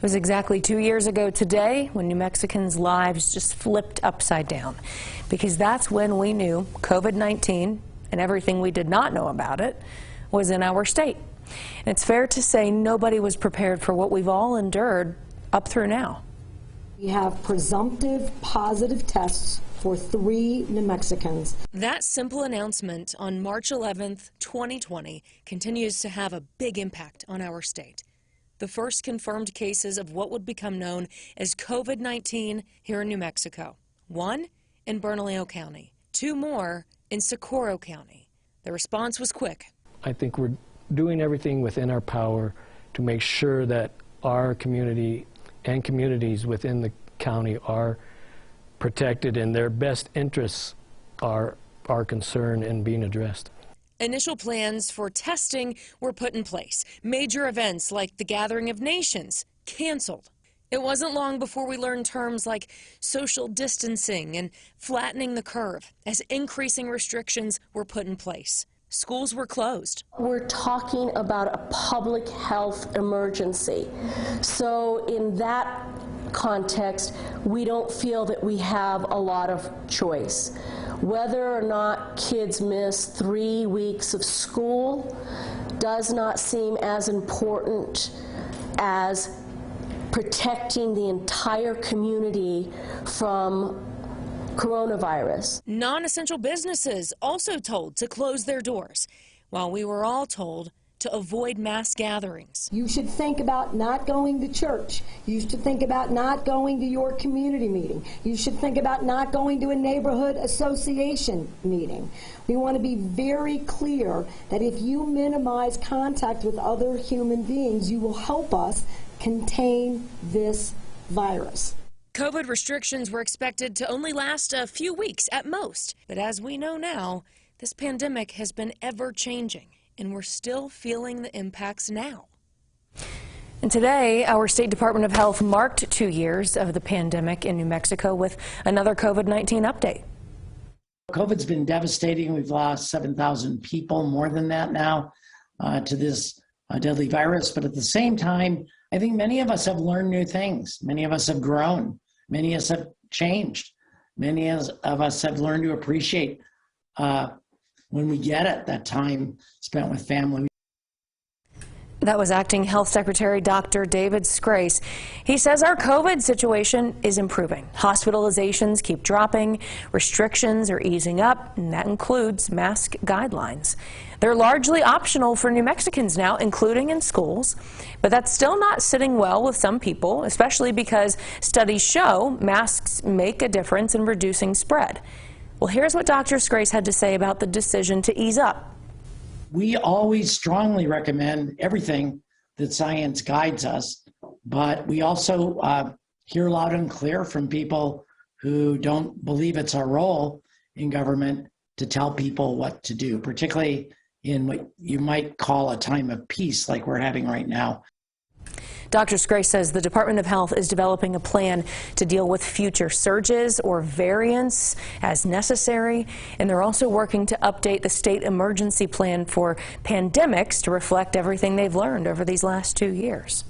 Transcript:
It was exactly 2 years ago today when New Mexicans' lives just flipped upside down, because that's when we knew COVID-19 and everything we did not know about it was in our state. And it's fair to say nobody was prepared for what we've all endured up through now. We have presumptive positive tests for 3 New Mexicans. That simple announcement on March 11th, 2020 continues to have a big impact on our state. The first confirmed cases of what would become known as COVID-19 here in New Mexico. 1 in Bernalillo County, 2 more in Socorro County. The response was quick. I think we're doing everything within our power to make sure that our community and communities within the county are protected and their best interests are concerned and being addressed. Initial plans for testing were put in place. Major events like the Gathering of Nations canceled. It wasn't long before we learned terms like social distancing and flattening the curve as increasing restrictions were put in place. Schools were closed. We're talking about a public health emergency. So in that context, we don't feel that we have a lot of choice. Whether or not kids miss 3 weeks of school does not seem as important as protecting the entire community from coronavirus. Non-essential businesses also told to close their doors, while we were all told to avoid mass gatherings. You should think about not going to church. You should think about not going to your community meeting. You should think about not going to a neighborhood association meeting. We want to be very clear that if you minimize contact with other human beings, you will help us contain this virus. COVID restrictions were expected to only last a few weeks at most. But as we know now, this pandemic has been ever-changing, and we're still feeling the impacts now. And today, our State Department of Health marked 2 years of the pandemic in New Mexico with another COVID-19 update. COVID's been devastating. We've lost 7,000 people, more than that now, to this deadly virus. But at the same time, I think many of us have learned new things. Many of us have grown. Many of us have changed. Many of us have learned to appreciate when we get it, that time spent with family. That was Acting Health Secretary Dr. David Scrase. He says our COVID situation is improving. Hospitalizations keep dropping, restrictions are easing up, and that includes mask guidelines. They're largely optional for New Mexicans now, including in schools, but that's still not sitting well with some people, especially because studies show masks make a difference in reducing spread. Well, here's what Dr. Scrase had to say about the decision to ease up. We always strongly recommend everything that science guides us, but we also hear loud and clear from people who don't believe it's our role in government to tell people what to do, particularly in what you might call a time of peace like we're having right now. Dr. Scrase says the Department of Health is developing a plan to deal with future surges or variants as necessary, and they're also working to update the state emergency plan for pandemics to reflect everything they've learned over these last 2 years.